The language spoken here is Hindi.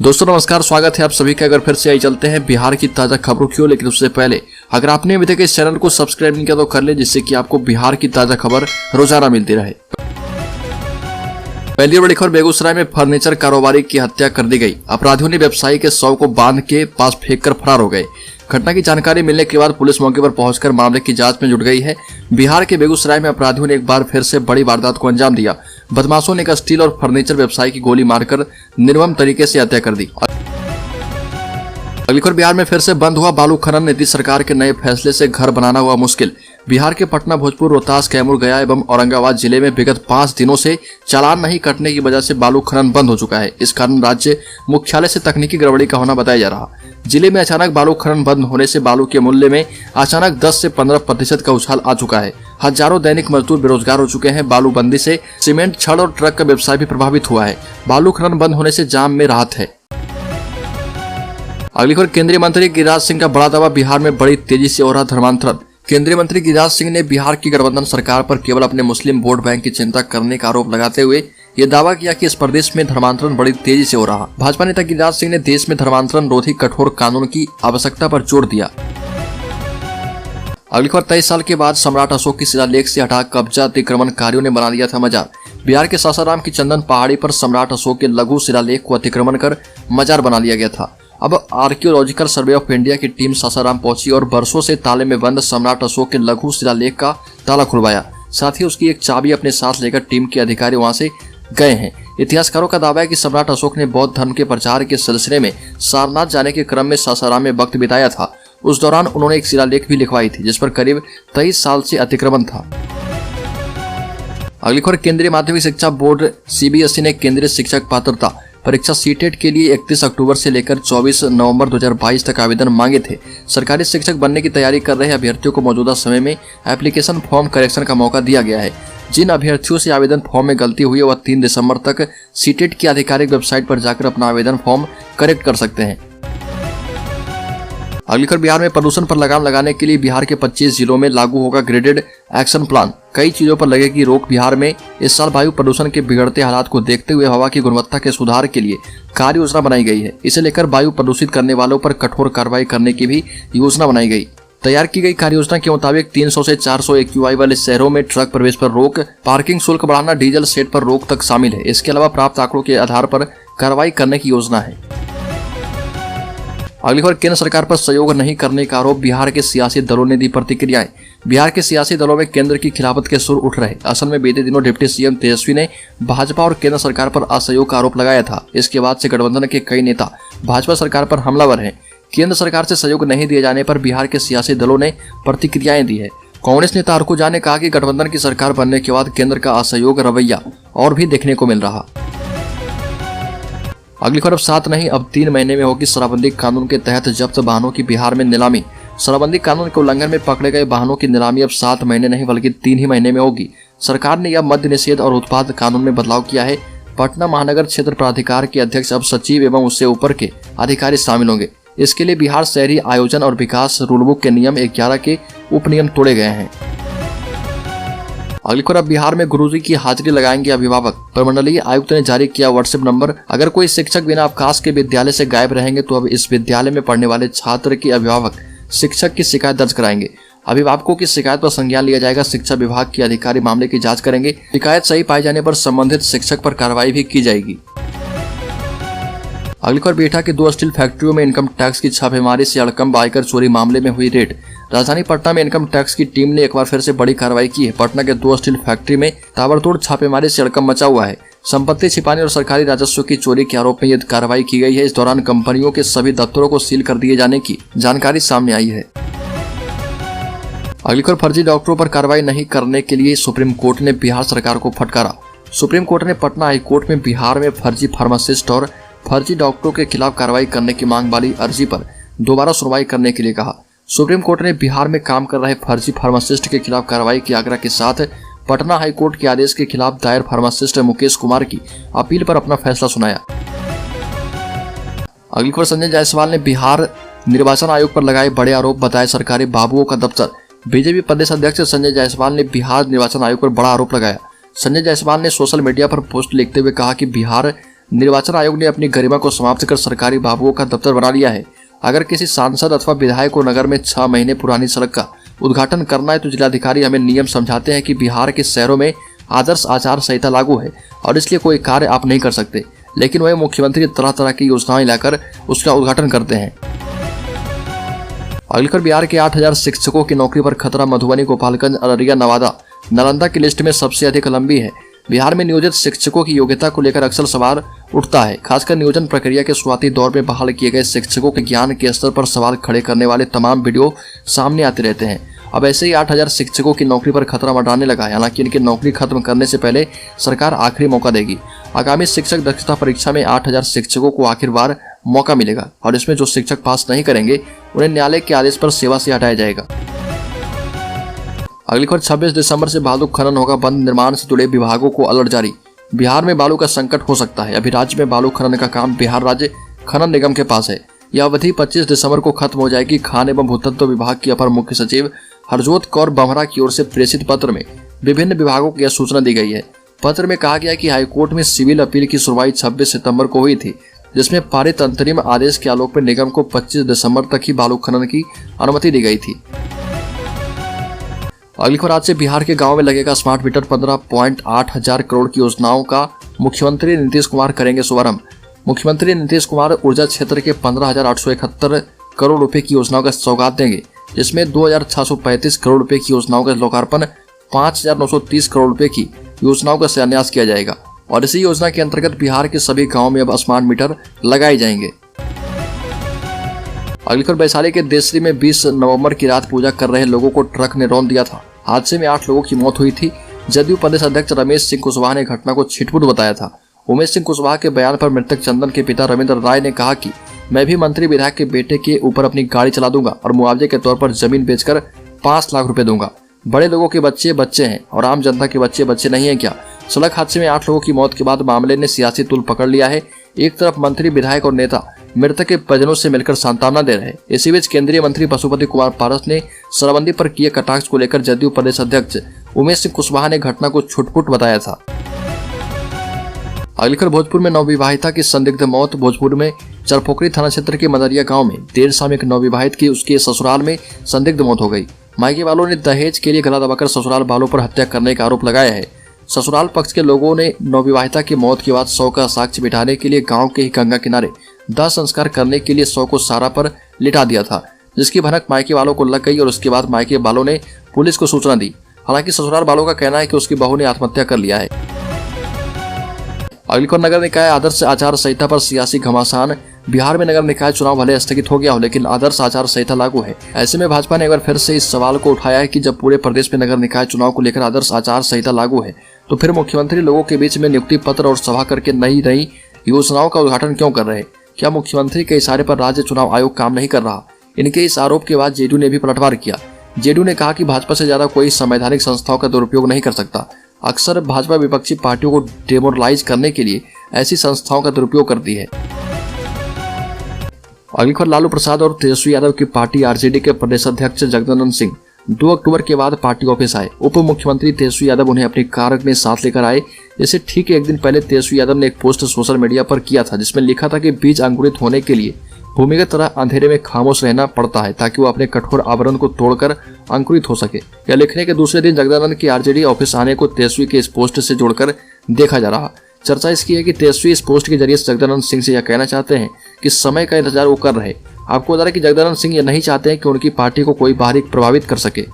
दोस्तों नमस्कार, स्वागत है आप सभी का। अगर फिर से आई चलते हैं बिहार की ताजा खबरों की ओर, लेकिन उससे पहले अगर आपने अभी तक इस चैनल को सब्सक्राइब नहीं किया तो कर ले, जिससे कि आपको बिहार की ताजा खबर रोजाना मिलती रहे। पहली बड़ी खबर, बेगूसराय में फर्नीचर कारोबारी की हत्या कर दी गई। अपराधियों ने व्यवसायी के शव को बांध के पास फेंक कर फरार हो गए। घटना की जानकारी मिलने के बाद पुलिस मौके पर पहुंचकर मामले की जांच में जुट गई है। बिहार के बेगूसराय में अपराधियों ने एक बार फिर से बड़ी वारदात को अंजाम दिया। बदमाशों ने एक स्टील और फर्नीचर व्यवसायी की गोली मारकर निर्मम तरीके से हत्या कर दी। अगली खबर, बिहार में फिर से बंद हुआ बालू खनन। नीतीश सरकार के नए फैसले से घर बनाना हुआ मुश्किल। बिहार के पटना, भोजपुर, रोहतास, कैमूर, गया एवं औरंगाबाद जिले में विगत 5 दिनों से चालान नहीं कटने की वजह से बालू खनन बंद हो चुका है। इस कारण राज्य मुख्यालय से तकनीकी गड़बड़ी का होना बताया जा रहा। जिले में अचानक बालू खनन बंद होने से बालू के मूल्य में अचानक 10 से 15% का उछाल आ चुका है। हजारों दैनिक मजदूर बेरोजगार हो चुके हैं। बालू बंदी से सीमेंट, छड़ और ट्रक का व्यवसाय भी प्रभावित हुआ है। बालू खनन बंद होने से जाम में राहत है। अगली खबर, केंद्रीय मंत्री गिरिराज सिंह का बड़ा दावा। बिहार में बड़ी तेजी से हो रहा धर्मांतरण। केंद्रीय मंत्री गिरिराज सिंह ने बिहार की गठबंधन सरकार पर केवल अपने मुस्लिम वोट बैंक की चिंता करने का आरोप लगाते हुए ये दावा किया कि इस प्रदेश में धर्मांतरण बड़ी तेजी से हो रहा। भाजपा नेता गिरिराज सिंह ने देश में धर्मांतरण रोधी कठोर कानून की आवश्यकता पर जोर दिया। अगली खबर, 23 साल के बाद सम्राट अशोक की शिलालेख से हटा कब्जा अतिक्रमणकारियों ने बना लिया था मजार। बिहार के सासाराम की चंदन पहाड़ी पर सम्राट अशोक के लघु शिलालेख को अतिक्रमण कर मजार बना लिया गया था। अब आर्कियोलॉजिकल सर्वे ऑफ इंडिया की टीम सासाराम पहुंची और बरसों से ताले में बंद सम्राट अशोक के लघु शिलालेख का ताला खुलवाया। साथ ही उसकी एक चाबी अपने साथ लेकर टीम के अधिकारी वहां से गए हैं। इतिहासकारों का दावा है कि सम्राट अशोक ने बौद्ध धर्म के प्रचार के सिलसिले में सारनाथ जाने के क्रम में सासाराम में वक्त बिताया था। उस दौरान उन्होंने एक शिलालेख भी लिखवाई थी जिस पर करीब 23 साल से अतिक्रमण था। अगली खबर, केंद्रीय माध्यमिक शिक्षा बोर्ड सीबीएसई ने केंद्रीय शिक्षक पात्रता परीक्षा सीटेट के लिए 31 अक्टूबर से लेकर 24 नवंबर 2022 तक आवेदन मांगे थे। सरकारी शिक्षक बनने की तैयारी कर रहे अभ्यर्थियों को मौजूदा समय में एप्लीकेशन फॉर्म करेक्शन का मौका दिया गया है। जिन अभ्यर्थियों से आवेदन फॉर्म में गलती हुई है वह 3 दिसंबर तक सीटेट की आधिकारिक वेबसाइट पर जाकर अपना आवेदन फॉर्म करेक्ट कर सकते हैं। अगली खबर, बिहार में प्रदूषण पर लगाम लगाने के लिए बिहार के 25 जिलों में लागू होगा ग्रेडेड एक्शन प्लान। कई चीजों पर लगेगी रोक। बिहार में इस साल वायु प्रदूषण के बिगड़ते हालात को देखते हुए हवा की गुणवत्ता के सुधार के लिए कार्य योजना बनाई गई है। इसे लेकर वायु प्रदूषित करने वालों पर कठोर कार्रवाई करने की भी योजना बनाई गई। तैयार की गई कार्य योजना के मुताबिक 300 से 400 AQI वाले शहरों में ट्रक प्रवेश पर रोक, पार्किंग शुल्क बढ़ाना, डीजल सेट पर रोक तक शामिल है। इसके अलावा प्राप्त आंकड़ों के आधार पर कार्रवाई करने की योजना है। अगली खबर, केंद्र सरकार पर सहयोग नहीं करने का आरोप। बिहार के सियासी दलों ने दी प्रतिक्रियाएं। बिहार के सियासी दलों में केंद्र की खिलाफत के सुर उठ रहे। असल में बीते दिनों डिप्टी सीएम तेजस्वी ने भाजपा और केंद्र सरकार पर असहयोग का आरोप लगाया था। इसके बाद से गठबंधन के कई नेता भाजपा सरकार पर हमलावर हैं। केंद्र सरकार से सहयोग नहीं दिए जाने पर बिहार के सियासी दलों ने प्रतिक्रियाएं दी है। कांग्रेस नेता अर्जुन ने कहा कि गठबंधन की सरकार बनने के बाद केंद्र का असहयोग रवैया और भी देखने को मिल रहा। अगली खबर, 7 नहीं अब 3 महीने में होगी शराबबंदी कानून के तहत जब्त वाहनों की बिहार में नीलामी। शराबबंदी कानून के उल्लंघन में पकड़े गए वाहनों की नीलामी अब 7 महीने नहीं बल्कि 3 ही महीने में होगी। सरकार ने यह मद्य निषेध और उत्पाद कानून में बदलाव किया है। पटना महानगर क्षेत्र प्राधिकार के अध्यक्ष अब सचिव एवं उससे ऊपर के अधिकारी शामिल होंगे। इसके लिए बिहार शहरी आयोजन और विकास रूलबुक के नियम 11 के उपनियम तोड़े गए हैं। अगली खबर, बिहार में गुरुजी की हाजिरी लगाएंगे अभिभावक। प्रमंडलीय आयुक्त ने जारी किया व्हाट्सएप नंबर। अगर कोई शिक्षक बिना अवकाश के विद्यालय से गायब रहेंगे तो अब इस विद्यालय में पढ़ने वाले छात्र के अभिभावक शिक्षक की शिकायत दर्ज कराएंगे। अभिभावकों की शिकायत पर संज्ञान लिया जाएगा। शिक्षा विभाग के अधिकारी मामले की जांच करेंगे। शिकायत सही पाए जाने पर संबंधित शिक्षक पर कार्रवाई भी की जाएगी। अगली खबर, बिहटा की 2 स्टील फैक्ट्रियों में इनकम टैक्स की छापेमारी से हड़कंप। आयकर चोरी मामले में हुई रेड। राजधानी पटना में इनकम टैक्स की टीम ने एक बार फिर से बड़ी कार्रवाई की है। पटना के 2 स्टील फैक्ट्री में ताबड़तोड़ छापेमारी से हड़कंप मचा हुआ है। संपत्ति छिपाने और सरकारी राजस्व की चोरी के आरोप में यह कार्रवाई की गई है। इस दौरान कंपनियों के सभी दफ्तरों को सील कर दिए जाने की जानकारी सामने आई है। अगली खबर, फर्जी डॉक्टरों पर कार्रवाई नहीं करने के लिए सुप्रीम कोर्ट ने बिहार सरकार को फटकारा। सुप्रीम कोर्ट ने पटना हाईकोर्ट में बिहार में फर्जी फार्मासिस्ट और फर्जी डॉक्टरों के खिलाफ कार्रवाई करने की मांग वाली अर्जी पर दोबारा सुनवाई करने के लिए कहा। सुप्रीम कोर्ट ने बिहार में काम कर रहे फर्जी फार्मासिस्ट के खिलाफ कार्रवाई के आग्रह के साथ पटना हाईकोर्ट के आदेश के खिलाफ दायर फार्मासिस्ट मुकेश कुमार की अपील पर अपना फैसला सुनाया। अगली खबर, संजय जायसवाल ने बिहार निर्वाचन आयोग पर लगाए बड़े आरोप। बताए सरकारी बाबुओं का दफ्तर। बीजेपी प्रदेश अध्यक्ष संजय जायसवाल ने बिहार निर्वाचन आयोग पर बड़ा आरोप लगाया। संजय जायसवाल ने सोशल मीडिया पर पोस्ट लिखते हुए कहा कि बिहार निर्वाचन आयोग ने अपनी गरिमा को समाप्त कर सरकारी बाबुओं का दफ्तर बना लिया है। अगर किसी सांसद अथवा विधायक को नगर में 6 महीने पुरानी सड़क का उद्घाटन करना है तो जिलाधिकारी हमें नियम समझाते हैं कि बिहार के शहरों में आदर्श आचार संहिता लागू है और इसलिए कोई कार्य आप नहीं कर सकते, लेकिन वही मुख्यमंत्री तरह तरह की योजनाएं लाकर उसका उद्घाटन करते हैं। अगली खबर, बिहार के 8000 शिक्षकों की नौकरी पर खतरा। मधुबनी, गोपालगंज, अररिया, नवादा, नालंदा की लिस्ट में सबसे अधिक लंबी है। बिहार में नियोजित शिक्षकों की योग्यता को लेकर अक्सर सवाल उठता है। खासकर नियोजन प्रक्रिया के शुरुआती दौर में बहाल किए गए शिक्षकों के ज्ञान के स्तर पर सवाल खड़े करने वाले तमाम वीडियो सामने आते रहते हैं। अब ऐसे ही 8000 शिक्षकों की नौकरी पर खतरा मंडराने लगा है। हालांकि इनकी नौकरी खत्म करने से पहले सरकार आखिरी मौका देगी। आगामी शिक्षक दक्षता परीक्षा में 8000 शिक्षकों को आखिर बार मौका मिलेगा और इसमें जो शिक्षक पास नहीं करेंगे उन्हें न्यायालय के आदेश पर सेवा से हटाया जाएगा। अगली खबर, 26 दिसंबर से बालू खनन होगा बंद। निर्माण से जुड़े विभागों को अलर्ट जारी। बिहार में बालू का संकट हो सकता है। अभी राज्य में बालू खनन का काम बिहार राज्य खनन निगम के पास है। यह अवधि 25 दिसंबर को खत्म हो जाएगी। खान एवं भूतत्व विभाग की अपर मुख्य सचिव हरजोत कौर बमरा की ओर से प्रेषित पत्र में विभिन्न विभागों को यह सूचना दी गई है। पत्र में कहा गया कि हाईकोर्ट में सिविल अपील की सुनवाई 26 सितंबर को हुई थी, जिसमें पारित अंतरिम आदेश के आलोक में निगम को 25 दिसंबर तक ही बालू खनन की अनुमति दी गई थी। अगली खबर, आज से बिहार के गांव में लगेगा स्मार्ट मीटर। 15.8 हजार करोड़ की योजनाओं का मुख्यमंत्री नीतीश कुमार करेंगे शुभारंभ। मुख्यमंत्री नीतीश कुमार ऊर्जा क्षेत्र के 15,871 करोड़ रुपए की योजनाओं का सौगात देंगे, जिसमें 2,635 करोड़ रुपए की योजनाओं का लोकार्पण, 5,930 करोड़ रुपए की योजनाओं का शिलान्यास किया जाएगा और इसी योजना के अंतर्गत बिहार के सभी गाँव में अब स्मार्ट मीटर लगाए जाएंगे। अगली खबर, वैशाली के देसरी में 20 नवंबर की रात पूजा कर रहे लोगों को ट्रक ने रौंद दिया था। हादसे में 8 लोगों की मौत हुई थी। जदयू प्रदेश अध्यक्ष रमेश सिंह कुशवाहा ने घटना को छिटपुट बताया था। उमेश सिंह कुशवाहा के बयान पर मृतक चंदन के पिता रविंद्र राय ने कहा कि मैं भी मंत्री विधायक के बेटे के ऊपर अपनी गाड़ी चला दूंगा और मुआवजे के तौर पर जमीन बेचकर 5 लाख रुपए दूंगा। बड़े लोगों के बच्चे बच्चे हैं और आम जनता के बच्चे बच्चे नहीं है क्या? सड़क हादसे में 8 लोगों की मौत के बाद मामले ने सियासी तूल पकड़ लिया है। एक तरफ मंत्री विधायक और नेता मृतक के परिजनों से मिलकर सांत्वना दे रहे। इसी बीच केंद्रीय मंत्री पशुपति कुमार पारस ने शराबबंदी पर किए कटाक्ष को लेकर जदयू प्रदेश अध्यक्ष उमेश सिंह कुशवाहा ने घटना को छुटपुट बताया था। अगली खबर, भोजपुर में नवविवाहिता की संदिग्ध मौत। भोजपुर में चरपोखरी थाना क्षेत्र के मदरिया गांव में देर शाम एक नवविवाहित की उसके ससुराल में संदिग्ध मौत हो गई। मायके वालों ने दहेज के लिए गला दबाकर ससुराल वालों पर हत्या करने का आरोप लगाया है। ससुराल पक्ष के लोगों ने नवविवाहिता की मौत के बाद 100 का साक्ष्य बिठाने के लिए गांव के ही गंगा किनारे दाह संस्कार करने के लिए 100 को सारा पर लिटा दिया था, जिसकी भनक मायके वालों को लग गई और उसके बाद मायके वालों ने पुलिस को सूचना दी। हालांकि ससुराल वालों का कहना है कि उसकी बहू ने आत्महत्या कर लिया है। अगली खबर, नगर निकाय आदर्श आचार संहिता पर सियासी घमासान। बिहार में नगर निकाय चुनाव भले स्थगित हो गया हो, लेकिन आदर्श आचार संहिता लागू है। ऐसे में भाजपा ने एक बार फिर से इस सवाल को उठाया है कि जब पूरे प्रदेश में नगर निकाय चुनाव को लेकर आदर्श आचार संहिता लागू है, तो फिर मुख्यमंत्री लोगों के बीच में नियुक्ति पत्र और सभा करके नई नई योजनाओं का उद्घाटन क्यों कर रहे? क्या मुख्यमंत्री के इशारे पर राज्य चुनाव आयोग काम नहीं कर रहा? इनके इस आरोप के बाद जेडीयू ने भी पलटवार किया। जेडीयू ने कहा कि भाजपा से ज्यादा कोई संवैधानिक संस्थाओं का दुरुपयोग नहीं कर सकता। अक्सर भाजपा विपक्षी पार्टियों को डेमोरलाइज करने के लिए ऐसी संस्थाओं का दुरुपयोग करती है। अगली खबर, लालू प्रसाद और तेजस्वी यादव की पार्टी आरजेडी के प्रदेश अध्यक्ष जगदानंद सिंह 2 अक्टूबर के बाद पार्टी ऑफिस आए। उप मुख्यमंत्री तेजस्वी यादव उन्हें अपनी कार में साथ लेकर आए। इससे ठीक एक दिन पहले तेजस्वी यादव ने एक पोस्ट सोशल मीडिया पर किया था, जिसमें लिखा था कि बीज अंकुरित होने के लिए भूमिगत तरह अंधेरे में खामोश रहना पड़ता है ताकि वो अपने कठोर आवरण को तोड़कर अंकुरित हो सके। यह लिखने के दूसरे दिन जगदानंद के आरजेडी ऑफिस आने को तेजस्वी के इस पोस्ट से जोड़कर देखा जा रहा। चर्चा इसकी है कि तेजस्वी इस पोस्ट के जरिए जगदानंद सिंह से यह कहना चाहते हैं कि समय का इंतजार वो कर रहे। आपको बता दें कि जगदानंद सिंह ये नहीं चाहते हैं कि उनकी पार्टी को कोई बाहरी प्रभावित कर सके।